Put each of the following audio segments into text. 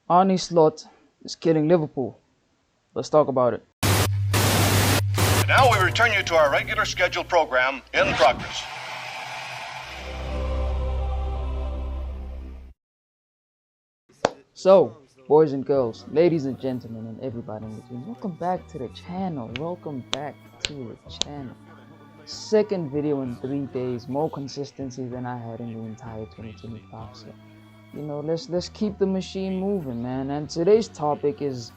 Arne Slot is killing Liverpool. Let's talk about it. And now we return you to our regular scheduled program in progress. So, boys and girls, ladies and gentlemen, and everybody in between, welcome back to the channel. Welcome back to the channel. Second video in 3 days, more consistency than I had in the entire 2025. So, let's keep the machine moving, man. And today's topic is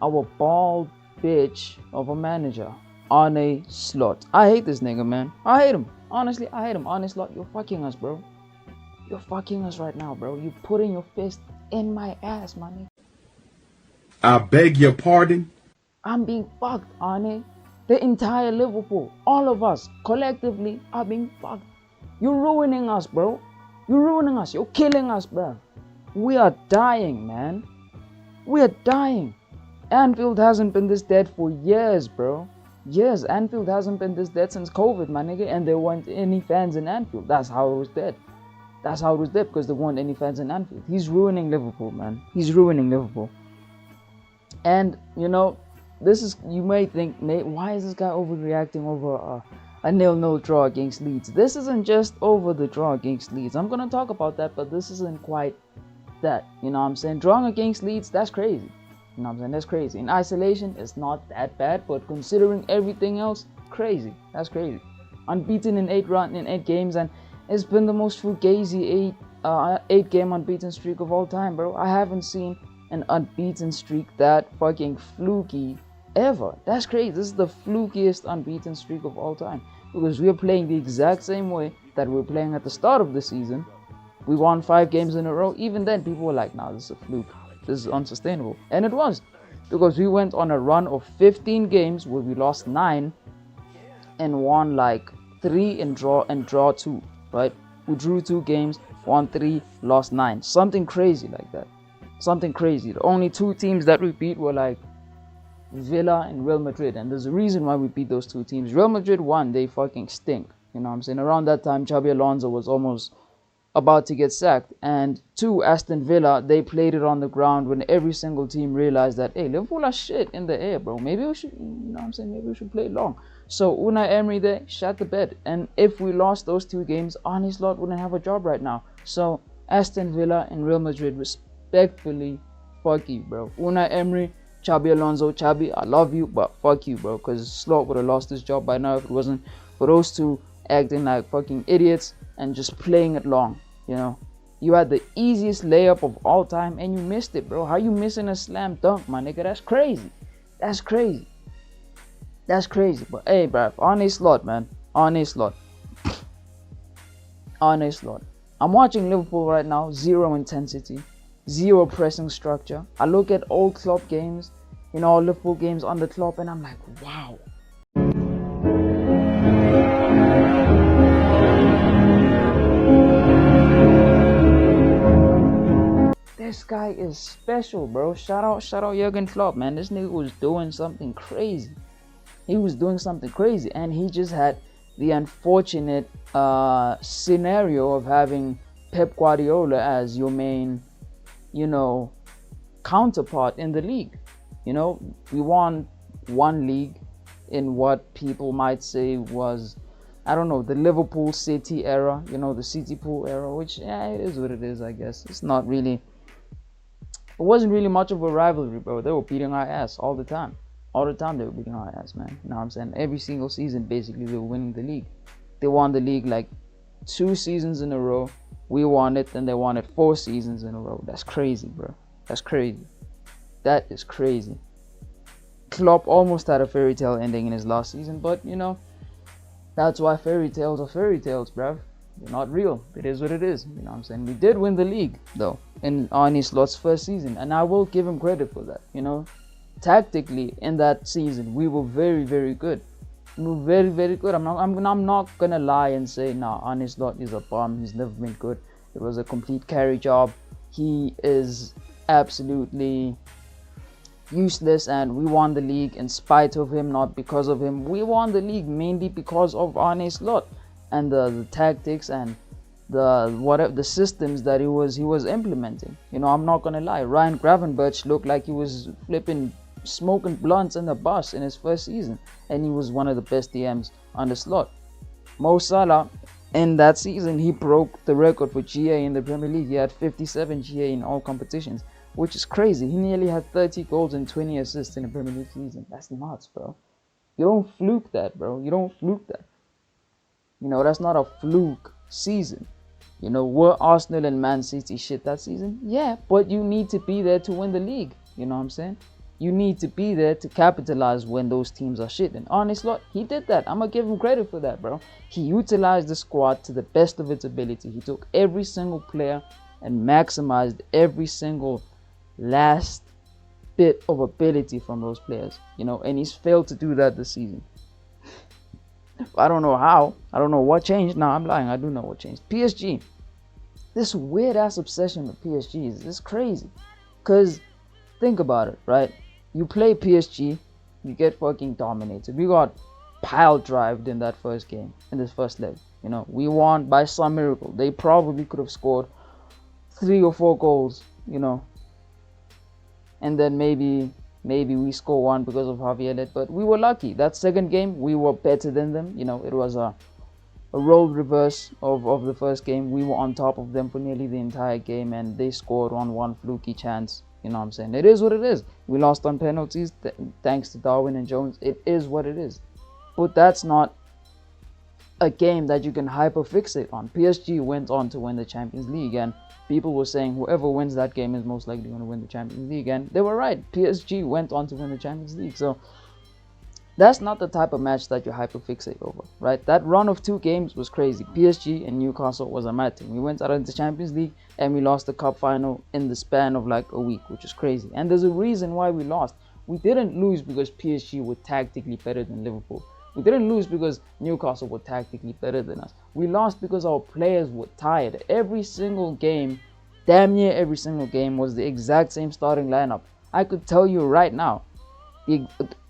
our bald bitch of a manager, Arne Slot. I hate this nigga, man. I hate him. Honestly, I hate him. Arne Slot, you're fucking us, bro. You're fucking us right now, bro. You putting your fist in my ass, my nigga. I beg your pardon? I'm being fucked, Arne. The entire Liverpool, all of us, collectively, are being fucked. You're ruining us, bro. You're ruining us. You're killing us, bro. We are dying, man. We are dying. Anfield hasn't been this dead for years, bro. Years. Anfield hasn't been this dead since COVID, my nigga. And there weren't any fans in Anfield. That's how it was dead. That's how it was dead, because there weren't any fans in Anfield. He's ruining Liverpool, man. He's ruining Liverpool. And, this is, you may think, why is this guy overreacting over a 0-0 draw against Leeds? This isn't just over the draw against Leeds. I'm going to talk about that, but this isn't quite that. You know what I'm saying? Drawing against Leeds, that's crazy. You know what I'm saying? That's crazy. In isolation, it's not that bad, but considering everything else, crazy. That's crazy. Unbeaten in 8 games, and it's been the most fugazi 8-game unbeaten streak of all time, bro. I haven't seen an unbeaten streak that fucking fluky ever. That's crazy. This is the flukiest unbeaten streak of all time, because we're playing the exact same way that we're playing at the start of the season. We won 5 games in a row. Even then, people were like, nah, this is a fluke. This is unsustainable. And it was, because we went on a run of 15 games where we lost 9 and won like 3 and draw 2, right? We drew 2 games, won 3, lost 9. Something crazy like that. Something crazy. The only 2 teams that we beat were like Villa and Real Madrid, and there's a reason why we beat those 2 teams. Real Madrid, 1, they fucking stink. You know what I'm saying? Around that time, Xabi Alonso was almost about to get sacked. And 2, Aston Villa, they played it on the ground when every single team realized that, hey, Liverpool are shit in the air, bro. Maybe we should, maybe we should play long. So Unai Emery there shut the bed. And if we lost those 2 games, Arne Slot wouldn't have a job right now. So Aston Villa and Real Madrid, respectfully, fuck you, bro. Unai Emery, Xabi Alonso, Xabi, I love you, but fuck you, bro. Because Slot would have lost his job by now if it wasn't for those 2 acting like fucking idiots and just playing it long. You had the easiest layup of all time and you missed it, bro. How you missing a slam dunk, my nigga? That's crazy. That's crazy. That's crazy. But hey, bruv, Arne Slot, man. Arne Slot. Arne Slot. I'm watching Liverpool right now. 0 intensity. 0 pressing structure. I look at old Klopp games, Liverpool games under Klopp, and I'm like, wow. This guy is special, bro. Shout out Jurgen Klopp, man. This nigga was doing something crazy. He was doing something crazy, and he just had the unfortunate scenario of having Pep Guardiola as your main, counterpart in the league. We won 1 league in what people might say was, I don't know, the Liverpool City era, the City Pool era, which, it is what it is, I guess. It's not really, it wasn't really much of a rivalry, bro. They were beating our ass all the time. All the time they were beating our ass, man. You know what I'm saying? Every single season, basically, they were winning the league. They won the league like 2 seasons in a row. We won it, then they won it 4 seasons in a row. That's crazy, bro. That's crazy. That is crazy. Klopp almost had a fairy tale ending in his last season, but, that's why fairy tales are fairy tales, bruv. They're not real. It is what it is. You know what I'm saying? We did win the league, though, in Arne Slot's first season, and I will give him credit for that, Tactically, in that season, we were very, very good. We were very, very good. I'm not gonna lie and say, nah, Arne Slot is a bum. He's never been good. It was a complete carry job. He is absolutely useless, and we won the league in spite of him, not because of him. We won the league mainly because of Arne Slot and the tactics and the systems that he was implementing. You know, I'm not gonna lie, Ryan Gravenberch looked like he was flipping smoking blunts in the bus in his first season, and he was one of the best DMs on the slot. Mo Salah, in that season, he broke the record for GA in the Premier League. He had 57 GA in all competitions, which is crazy. He nearly had 30 goals and 20 assists in a Premier League season. That's nuts, bro. You don't fluke that, bro. You don't fluke that. You know, that's not a fluke season. You know, were Arsenal and Man City shit that season? Yeah, but you need to be there to win the league. You know what I'm saying? You need to be there to capitalize when those teams are shit. And Arne Slot, he did that. I'm going to give him credit for that, bro. He utilized the squad to the best of its ability. He took every single player and maximized every single last bit of ability from those players. You know, and he's failed to do that this season. I don't know how. I don't know what changed. No, I'm lying. I do know what changed. PSG. This weird-ass obsession with PSG is crazy. Because think about it, right? You play PSG, you get fucking dominated. We got pile drived in that first game, in this first leg. You know, we won by some miracle. They probably could have scored 3 or 4 goals, you know. And then maybe we score one because of Javier Let, but we were lucky. That second game, we were better than them. You know, it was a role reverse of the first game. We were on top of them for nearly the entire game, and they scored on one fluky chance. You know what I'm saying? It is what it is. We lost on penalties thanks to Darwin and Jones. It is what it is. But that's not a game that you can hyperfixate on. PSG went on to win the Champions League, and people were saying whoever wins that game is most likely going to win the Champions League, and they were right. PSG went on to win the Champions League. So that's not the type of match that you hyperfixate over, right? That run of 2 games was crazy. PSG and Newcastle was a mad thing. We went out into the Champions League and we lost the cup final in the span of like a week, which is crazy. And there's a reason why we lost. We didn't lose because PSG were tactically better than Liverpool. We didn't lose because Newcastle were tactically better than us. We lost because our players were tired. Every single game, damn near every single game, was the exact same starting lineup. I could tell you right now,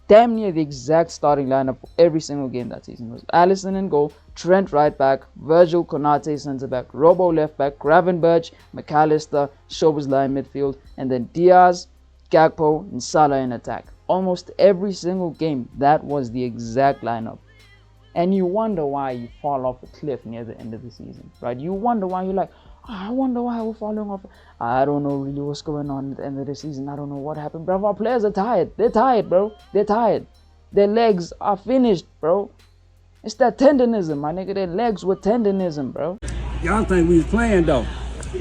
damn near the exact starting lineup for every single game that season was Alisson in goal, Trent right back, Virgil Konate centre back, Robo left back, Gravenberch, McAllister, Szoboszlai in midfield, and then Diaz, Gakpo, and Salah in attack. Almost every single game, that was the exact lineup. And you wonder why you fall off a cliff near the end of the season, right? You wonder why you're like, I wonder why we're falling off. I don't know really what's going on at the end of the season. I don't know what happened, bro. Our players are tired. They're tired, bro. They're tired. Their legs are finished, bro. It's that tendonism, my nigga. Their legs were tendonism, bro. Y'all think we was playing, though.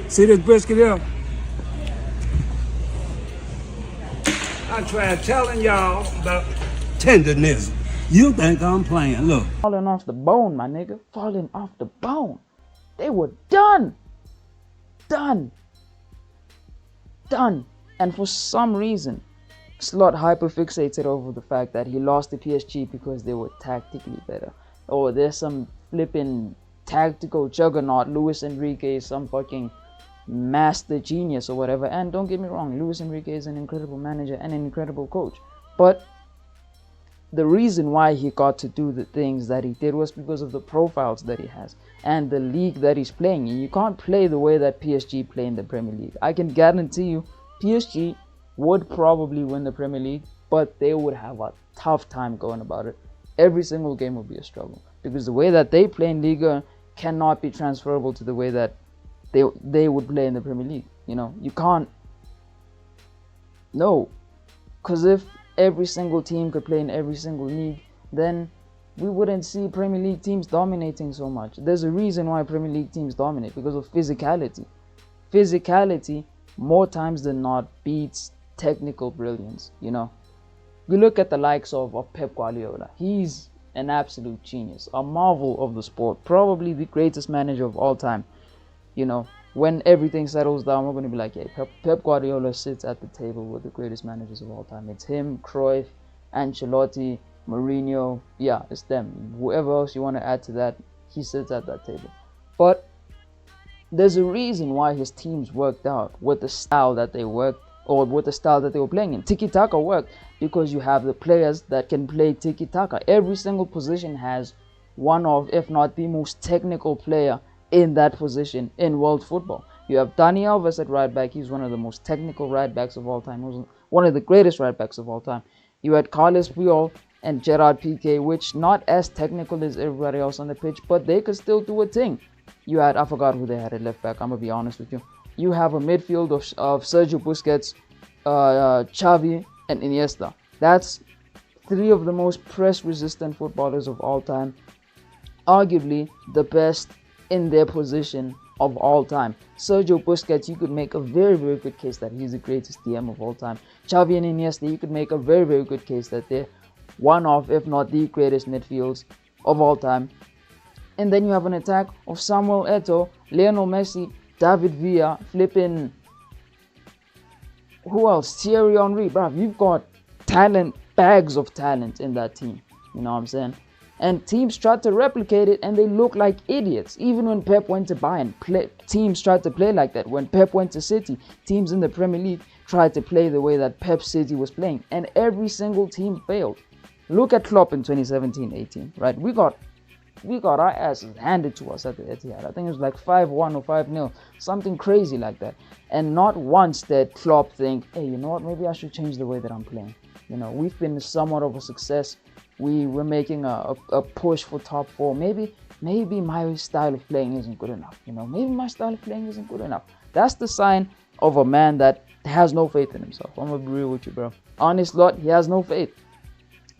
See this brisket here? I tried telling y'all about tendonism. You think I'm playing, look. Falling off the bone, my nigga. Falling off the bone. They were done. Done. And for some reason, Slot hyperfixated over the fact that he lost to PSG because they were tactically better. Or there's some flipping tactical juggernaut, Luis Enrique, some fucking master genius or whatever. And don't get me wrong, Luis Enrique is an incredible manager and an incredible coach. But the reason why he got to do the things that he did was because of the profiles that he has and the league that he's playing in. You can't play the way that PSG play in the Premier League. I can guarantee you PSG would probably win the Premier League, but they would have a tough time going about it. Every single game would be a struggle because the way that they play in Liga cannot be transferable to the way that they would play in the Premier League. You know, you can't. No, because if every single team could play in every single league, then we wouldn't see Premier League teams dominating so much. There's a reason why Premier League teams dominate, because of physicality. Physicality, more times than not, beats technical brilliance, you know. We look at the likes of Pep Guardiola. He's an absolute genius, a marvel of the sport, probably the greatest manager of all time. You know, when everything settles down, we're going to be like, hey, Pep Guardiola sits at the table with the greatest managers of all time. It's him, Cruyff, Ancelotti, Mourinho. Yeah, it's them. Whoever else you want to add to that, he sits at that table. But there's a reason why his teams worked out with the style that they worked, or with the style that they were playing in. Tiki-taka worked because you have the players that can play tiki-taka. Every single position has one of, if not the most technical player in that position in world football. You have Dani Alves at right back. He's one of the most technical right backs of all time. He was one of the greatest right backs of all time. You had Carles Puyol and Gerard Piqué, which not as technical as everybody else on the pitch, but they could still do a thing. You had, I forgot who they had at left back, I'm going to be honest with you. You have a midfield of Sergio Busquets, Xavi, and Iniesta. That's three of the most press-resistant footballers of all time. Arguably the best in their position of all time. Sergio Busquets, you could make a very, very good case that he's the greatest DM of all time. Xavi and Iniesta, you could make a very, very good case that they're one of, if not the greatest midfields of all time. And then you have an attack of Samuel Eto'o, Lionel Messi, David Villa, flipping, who else? Thierry Henry, bruv. You've got talent, bags of talent in that team. You know what I'm saying? And teams tried to replicate it and they look like idiots. Even when Pep went to Bayern, teams tried to play like that. When Pep went to City, teams in the Premier League tried to play the way that Pep City was playing. And every single team failed. Look at Klopp in 2017-18, right? We got our asses handed to us at the Etihad. I think it was like 5-1 or 5-0, something crazy like that. And not once did Klopp think, hey, you know what, maybe I should change the way that I'm playing. You know, we've been somewhat of a success. We were making a push for top 4. Maybe my style of playing isn't good enough. You know, maybe my style of playing isn't good enough. That's the sign of a man that has no faith in himself. I'm gonna be real with you, bro. Arne Slot, he has no faith.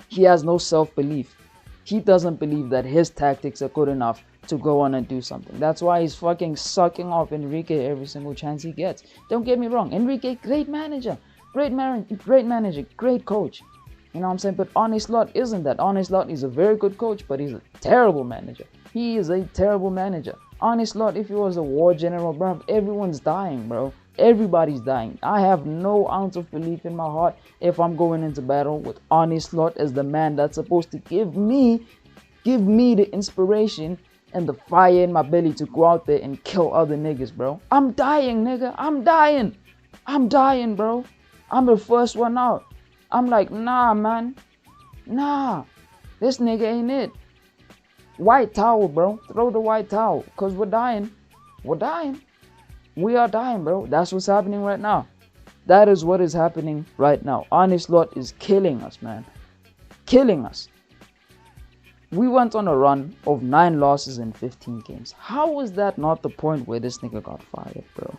He has no self-belief. He doesn't believe that his tactics are good enough to go on and do something. That's why he's fucking sucking off Enrique every single chance he gets. Don't get me wrong, Enrique, great manager, great coach. You know what I'm saying? But Arne Slot isn't that. Arne Slot is a very good coach, but he's a terrible manager. He is a terrible manager. Arne Slot, if he was a war general, bro, everyone's dying, bro. Everybody's dying. I have no ounce of belief in my heart if I'm going into battle with Arne Slot as the man that's supposed to give me the inspiration and the fire in my belly to go out there and kill other niggas, bro. I'm dying, nigga. I'm dying, bro. I'm the first one out. I'm like, nah, man. Nah. This nigga ain't it. White towel, bro. Throw the white towel. Because we're dying. We're dying. We are dying, bro. That's what's happening right now. That is what is happening right now. Arne Slot is killing us, man. Killing us. We went on a run of 9 losses in 15 games. How was that not the point where this nigga got fired, bro?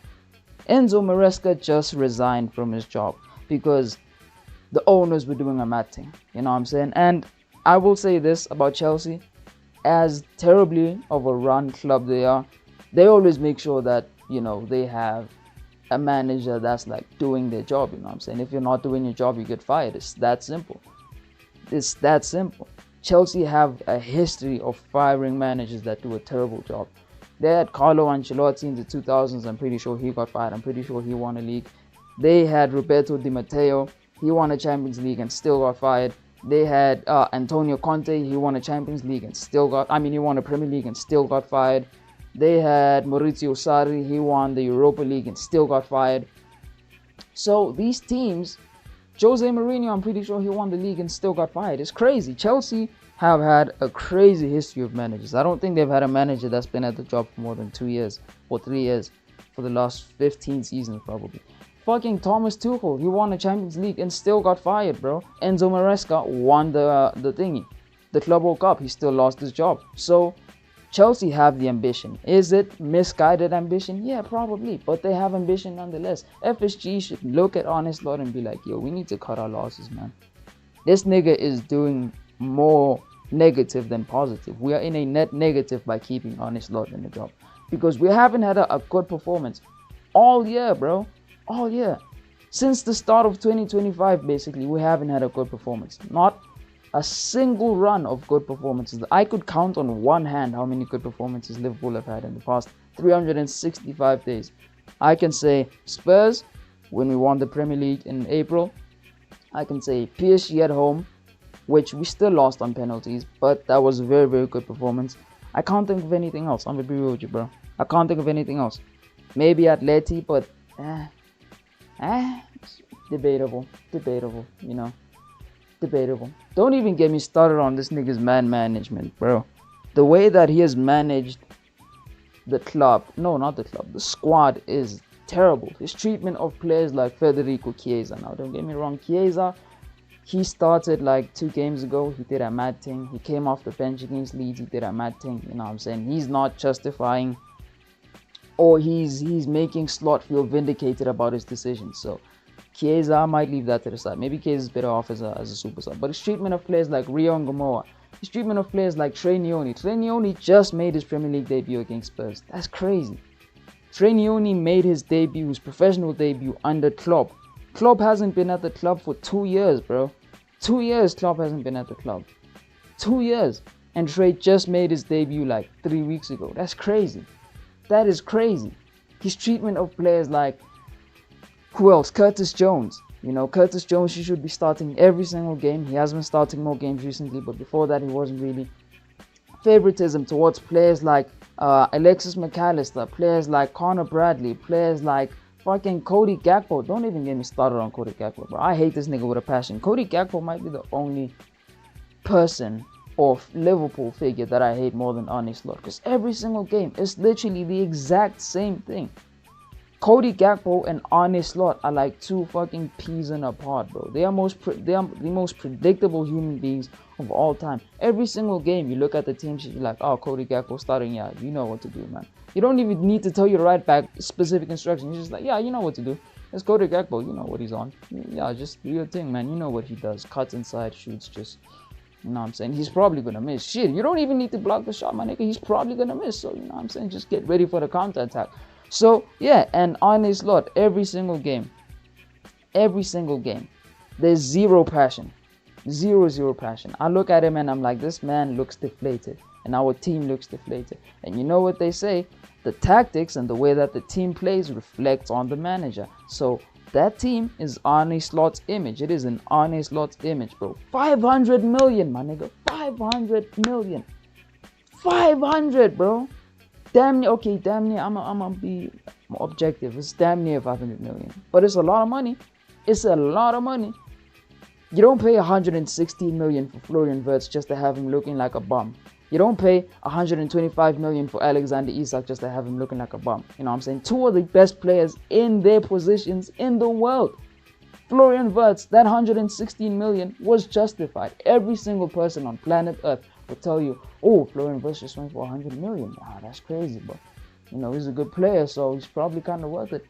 Enzo Maresca just resigned from his job because the owners were doing a mad thing. You know what I'm saying? And I will say this about Chelsea. As terribly of a run club they are, they always make sure that, you know, they have a manager that's like doing their job. You know what I'm saying? If you're not doing your job, you get fired. It's that simple. It's that simple. Chelsea have a history of firing managers that do a terrible job. They had Carlo Ancelotti in the 2000s. I'm pretty sure he got fired. I'm pretty sure he won a league. They had Roberto Di Matteo. He won a Champions League and still got fired. They had Antonio Conte. He won a Champions League and he won a Premier League and still got fired. They had Maurizio Sarri. He won the Europa League and still got fired. So these teams, Jose Mourinho, I'm pretty sure he won the league and still got fired. It's crazy. Chelsea have had a crazy history of managers. I don't think they've had a manager that's been at the job for more than 2 years or 3 years for the last 15 seasons probably. Fucking Thomas Tuchel, he won a Champions League and still got fired, bro. Enzo Maresca won the Club World Cup. He still lost his job. So Chelsea have the ambition. Is it misguided ambition? Yeah, probably. But they have ambition nonetheless. FSG should look at Arne Slot and be like, yo, we need to cut our losses, man. This nigga is doing more negative than positive. We are in a net negative by keeping Arne Slot in the job. Because we haven't had a good performance all year, bro. All year. Since the start of 2025, basically, we haven't had a good performance. Not a single run of good performances. I could count on one hand how many good performances Liverpool have had in the past 365 days. I can say Spurs, when we won the Premier League in April. I can say PSG at home, which we still lost on penalties, but that was a very, very good performance. I can't think of anything else. I'm gonna be real with you, bro. I can't think of anything else. Maybe Atleti, but debatable, you know. Debatable. Don't even get me started on this nigga's man management, bro. The way that he has managed the club, no, not the club, the squad is terrible. His treatment of players like Federico Chiesa. Now, don't get me wrong, Chiesa, he started like 2 games ago. He did a mad thing. He came off the bench against Leeds. He did a mad thing. You know what I'm saying? He's not justifying, or he's making Slot feel vindicated about his decision. So Chiesa, I might leave that to the side. Maybe Chiesa is better off as a super sub. But his treatment of players like Rio Ngamoa, his treatment of players like Trey Nyoni just made his Premier League debut against Spurs. That's crazy. Trey Nyoni made his debut, his professional debut under Klopp. Klopp hasn't been at the club for 2 years, bro. 2 years Klopp hasn't been at the club. 2 years. And Trey just made his debut like 3 weeks ago. That's crazy. That is crazy. His treatment of players like, who else? Curtis Jones. You know, Curtis Jones, he should be starting every single game. He has been starting more games recently, but before that he wasn't really. Favoritism towards players like Alexis McAllister, players like Connor Bradley, players like fucking Cody Gakpo. Don't even get me started on Cody Gakpo, bro. I hate this nigga with a passion. Cody Gakpo might be the only person or Liverpool figure that I hate more than Arne Slot, because every single game is literally the exact same thing. Cody Gakpo and Arne Slot are like 2 fucking peas in a pod, bro. They are the most predictable human beings of all time. Every single game, you look at the team sheet, you're like, oh, Cody Gakpo starting, yeah, you know what to do, man. You don't even need to tell your right back specific instructions. You're just like, yeah, you know what to do. It's Cody Gakpo, you know what he's on. Yeah, just do your thing, man. You know what he does. Cuts inside, shoots, just, you know what I'm saying? He's probably gonna miss. Shit, you don't even need to block the shot, my nigga. He's probably gonna miss. So, you know what I'm saying? Just get ready for the counter attack. So, yeah, and Arne Slot, every single game, there's zero passion. Zero passion. I look at him and I'm like, this man looks deflated. And our team looks deflated. And you know what they say? The tactics and the way that the team plays reflects on the manager. So, that team is Arne Slot's image. It is an Arne Slot's image, bro. 500 million, my nigga. 500 million. 500, bro. Damn near, okay, damn near, I'm gonna be objective. It's damn near 500 million. But it's a lot of money. It's a lot of money. You don't pay 116 million for Florian Wirtz just to have him looking like a bum. You don't pay 125 million for Alexander Isak just to have him looking like a bum. You know what I'm saying? 2 of the best players in their positions in the world. Florian Wirtz, that 116 million was justified. Every single person on planet Earth will tell you, oh, Florian Wirtz just went for 100 million. Ah, that's crazy, but you know, he's a good player, so he's probably kind of worth it.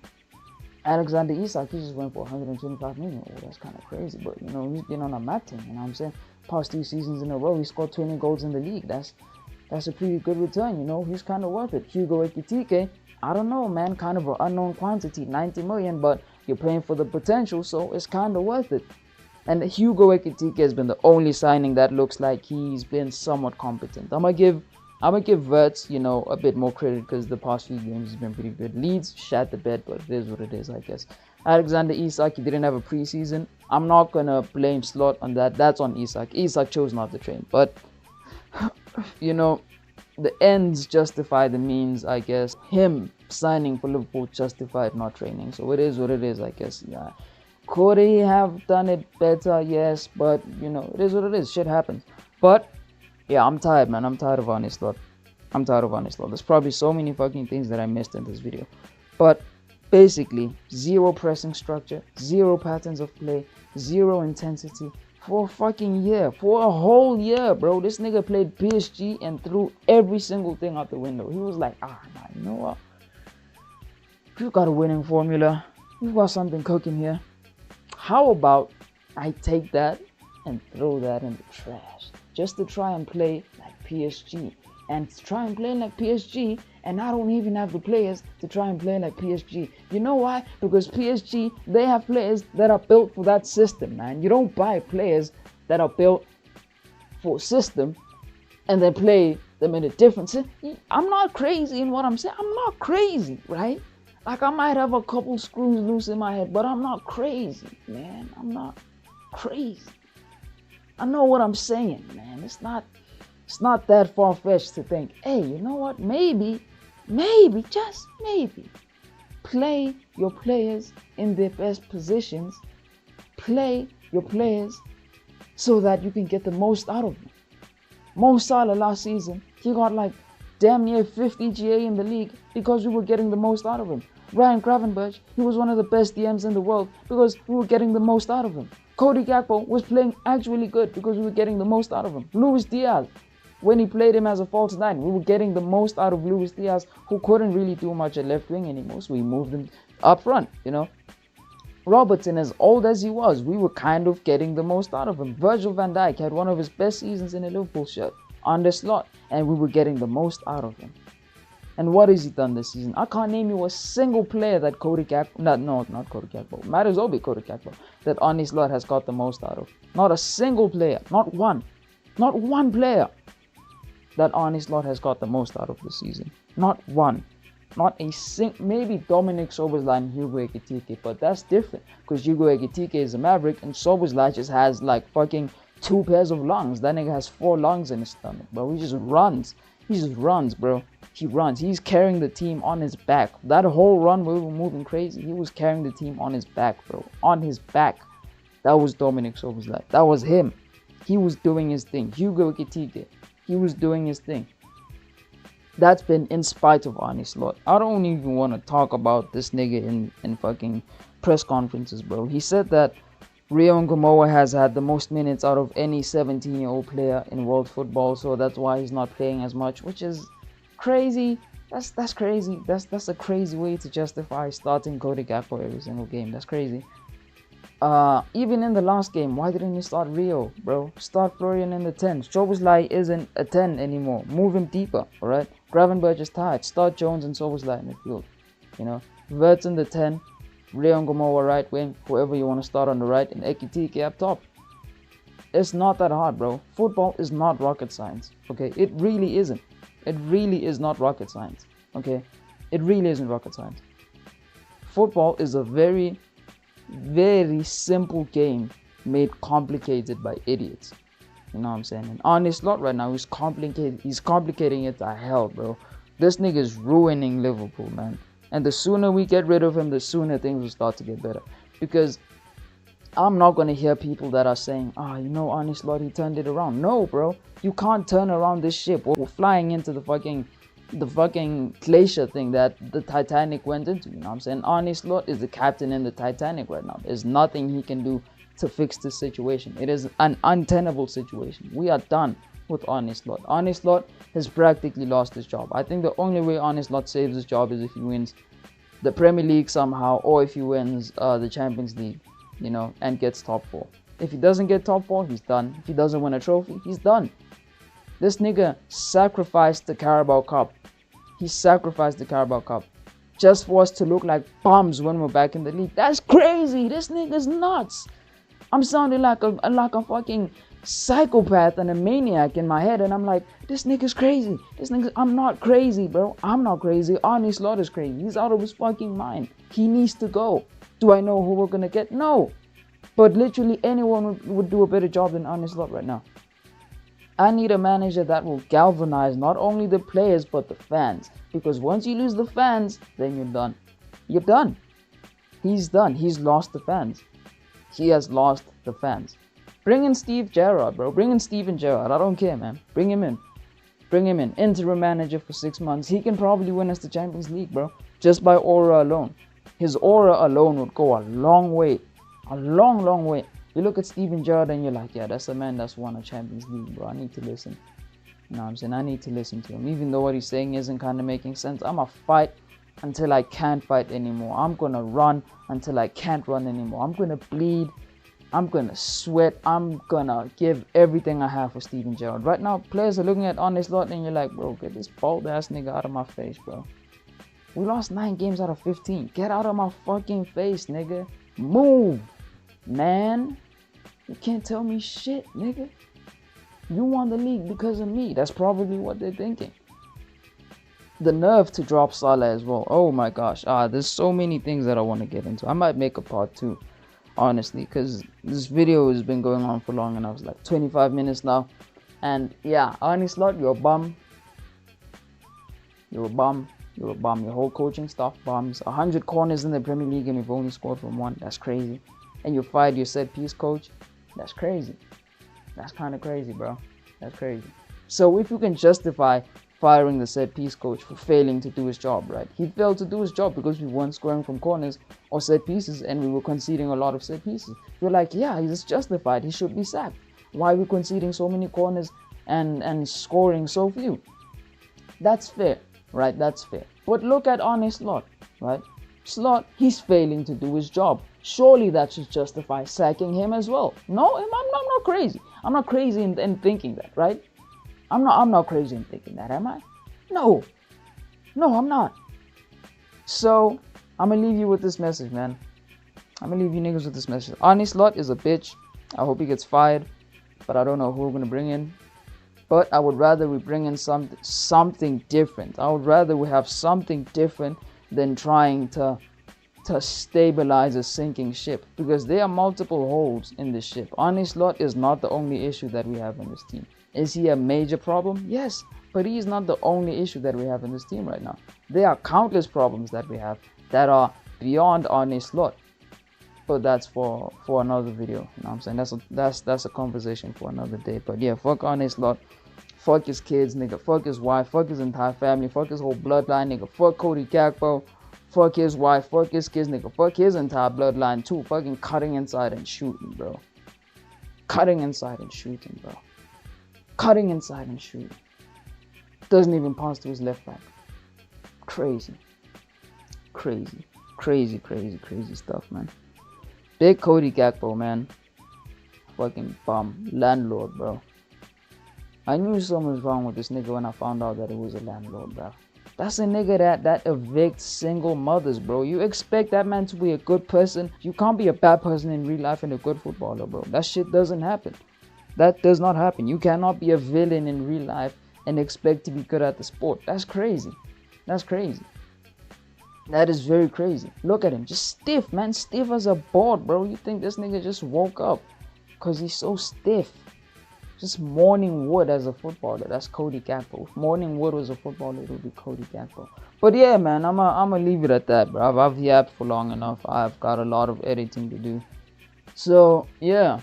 Alexander Isak, he just went for 125 million. Oh, that's kind of crazy, but you know, he's been on a mat team, you know what I'm saying? Past 2 seasons in a row, he scored 20 goals in the league. That's a pretty good return, you know, he's kind of worth it. Hugo Ekitike, I don't know, man, kind of an unknown quantity, 90 million, but you're paying for the potential, so it's kind of worth it. And Hugo Ekitike has been the only signing that looks like he's been somewhat competent. I'm gonna give Wirtz, you know, a bit more credit because the past few games he's been pretty good. Leeds shat the bed, but it is what it is, I guess. Alexander Isak, he didn't have a preseason. I'm not gonna blame Slot on that. That's on Isak. Isak chose not to train, but you know, the ends justify the means, I guess. Him signing for Liverpool justified not training, so it is what it is, I guess. Yeah, could he have done it better? Yes, but you know, it is what it is. Shit happens. But yeah, I'm tired, man. I'm tired of Arne Slot. There's probably so many fucking things that I missed in this video, but basically, zero pressing structure, zero patterns of play, zero intensity for a fucking year, for a whole year, bro. This nigga played PSG and threw every single thing out the window. He was like, nah, you know what? You've got a winning formula. You've got something cooking here. How about I take that and throw that in the trash just to try and play like PSG? And try and play like PSG, and I don't even have the players to try and play like PSG. You know why? Because PSG, they have players that are built for that system, man. You don't buy players that are built for a system and then play them in a different system. I'm not crazy in what I'm saying. I'm not crazy, right? Like, I might have a couple screws loose in my head, but I'm not crazy, man. I'm not crazy. I know what I'm saying, man. It's not that far-fetched to think, hey, you know what? Maybe, just maybe, play your players in their best positions. Play your players so that you can get the most out of them. Mo Salah last season, he got like damn near 50 GA in the league because we were getting the most out of him. Ryan Gravenberch, he was one of the best DMs in the world because we were getting the most out of him. Cody Gakpo was playing actually good because we were getting the most out of him. Luis Diaz, when he played him as a false nine, we were getting the most out of Luis Diaz, who couldn't really do much at left wing anymore, so we moved him up front, you know. Robertson, as old as he was, we were kind of getting the most out of him. Virgil van Dijk had one of his best seasons in a Liverpool shirt, Arne Slot, and we were getting the most out of him. And what has he done this season? I can't name you a single player that Cody Gakpo, not Cody Gakpo, might as well be Cody Gakpo, that Arne Slot has got the most out of. Not a single player, not one player that Arne Slot has got the most out of this season. Not one. Not a maybe Dominic Szoboszlai and Hugo Ekitike, but that's different because Hugo Ekitike is a Maverick and Szoboszlai just has like fucking 2 pairs of lungs. That nigga has 4 lungs in his stomach, bro. He just runs, bro. He runs. He's carrying the team on his back. That whole run we were moving crazy. He was carrying the team on his back, bro. On his back. That was Dominic Szoboszlai. That was him. He was doing his thing. Hugo Ekitike, he was doing his thing. That's been in spite of Arne Slot. I don't even want to talk about this nigga in fucking press conferences, bro. He said that Rio Ngomoa has had the most minutes out of any 17-year-old player in world football, so that's why he's not playing as much, which is crazy. That's crazy. That's a crazy way to justify starting Cody Gakpo every single game. That's crazy. Even in the last game, why didn't you start Rio, bro? Start Florian in the 10. Szoboszlai isn't a 10 anymore. Move him deeper, alright? Gravenberch is tired. Start Jones and Szoboszlai in the field. You know, Verts in the 10, Rio Ngomoa right wing, whoever you want to start on the right, and Ekitike up top. It's not that hard, bro. Football is not rocket science, okay? It really isn't. It really is not rocket science, okay? It really isn't rocket science. Football is a very simple game made complicated by idiots. You know what I'm saying? And Arne Slot right now, he's complicating it to hell, bro. This nigga is ruining Liverpool, man. And the sooner we get rid of him, the sooner things will start to get better. Because I'm not going to hear people that are saying, you know, Arne Slot, he turned it around. No, bro. You can't turn around this ship. We're flying into the fucking glacier thing that the Titanic went into. You know what I'm saying? Arne Slot is the captain in the Titanic right now. There's nothing he can do to fix this situation. It is an untenable situation. We are done with Arne Slot. Arne Slot has practically lost his job. I think the only way Arne Slot saves his job is if he wins the Premier League somehow, or if he wins the Champions League, you know, and gets top 4. If he doesn't get top 4, he's done. If he doesn't win a trophy, he's done. This nigga sacrificed the Carabao Cup. He sacrificed the Carabao Cup just for us to look like bums when we're back in the league. That's crazy. This nigga's nuts. I'm sounding like a fucking psychopath and a maniac in my head, and I'm like, this nigga's crazy. I'm not crazy, bro. I'm not crazy. Arne Slot is crazy. He's out of his fucking mind. He needs to go. Do I know who we're gonna get? No. But literally anyone would do a better job than Arne Slot right now. I need a manager that will galvanize not only the players but the fans. Because once you lose the fans, then you're done. You're done. He's done. He's lost the fans. He has lost the fans. Bring in Steve Gerrard, bro. Bring in Steven Gerrard. I don't care, man. Bring him in. Bring him in. Interim manager for 6 months. He can probably win us the Champions League, bro. Just by aura alone. His aura alone would go a long way. A long, long way. You look at Steven Gerrard and you're like, yeah, that's a man that's won a Champions League, bro. I need to listen. You know what I'm saying? I need to listen to him. Even though what he's saying isn't kind of making sense, I'm going to fight until I can't fight anymore. I'm going to run until I can't run anymore. I'm going to bleed. I'm going to sweat. I'm going to give everything I have for Steven Gerrard. Right now, players are looking at Arne Slot and you're like, bro, get this bald-ass nigga out of my face, bro. We lost 9 games out of 15. Get out of my fucking face, nigga. Move, man. You can't tell me shit, nigga. You won the league because of me. That's probably what they're thinking. The nerve to drop Salah as well. Oh my gosh. There's so many things that I want to get into. I might make a part 2, honestly, because this video has been going on for long enough. It's like 25 minutes now. And yeah, Arne Slot, you're a bum. You're a bum. You're a bum. Your whole coaching staff bums. 100 corners in the Premier League and we've only scored from 1. That's crazy. And you fired your set piece coach. That's crazy. That's kind of crazy, bro. That's crazy. So if you can justify firing the set piece coach for failing to do his job, right? He failed to do his job because we weren't scoring from corners or set pieces, and we were conceding a lot of set pieces. You're like, yeah, he's justified. He should be sacked. Why are we conceding so many corners and scoring so few? That's fair, right? That's fair. But look at Arne Slot, right? Slot, he's failing to do his job. Surely that should justify sacking him as well. No, I'm not crazy. I'm not crazy in thinking that, right? I'm not crazy in thinking that, am I? No, I'm not. So I'm gonna leave you with this message, man. I'm gonna leave you niggas with this message. Arne Slot is a bitch. I hope he gets fired, but I don't know who we're gonna bring in. But I would rather we bring in something different. I would rather we have something different than trying to stabilize a sinking ship, because there are multiple holes in this ship. Arne Slot is not the only issue that we have in this team. Is he a major problem? Yes, but he's not the only issue that we have in this team right now. There are countless problems that we have that are beyond Arne Slot. But that's for another video. You know what I'm saying? That's a conversation for another day. But yeah, fuck Arne Slot. Fuck his kids, nigga. Fuck his wife. Fuck his entire family. Fuck his whole bloodline, nigga. Fuck Cody Gakpo. Fuck his wife. Fuck his kids, nigga. Fuck his entire bloodline too. Fucking cutting inside and shooting, bro. Cutting inside and shooting, bro. Cutting inside and shooting. Doesn't even pass to his left back. Crazy stuff, man. Big Cody Gakpo, man. Fucking bum. Landlord, bro. I knew something was wrong with this nigga when I found out that it was a landlord, bro. That's a nigga that evicts single mothers, bro. You expect that man to be a good person. You can't be a bad person in real life and a good footballer, bro. That shit doesn't happen. That does not happen. You cannot be a villain in real life and expect to be good at the sport. That's crazy. That's crazy. That is very crazy. Look at him. Just stiff, man. Stiff as a board, bro. You think this nigga just woke up because he's so stiff. Just morning wood as a footballer. That's Cody Gakpo. If morning wood was a footballer, it would be Cody Gakpo. But yeah, man, I'm gonna leave it at that, bro. I've yapped for long enough. I've got a lot of editing to do. So yeah,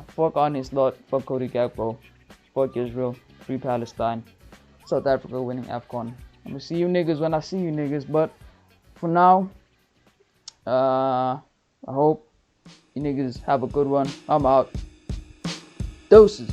fuck Arne Slot, fuck Cody Gakpo, fuck Israel, free Palestine, South Africa winning AFCON. I'm gonna see you niggas when I see you niggas. But for now, I hope you niggas have a good one. I'm out. Doses.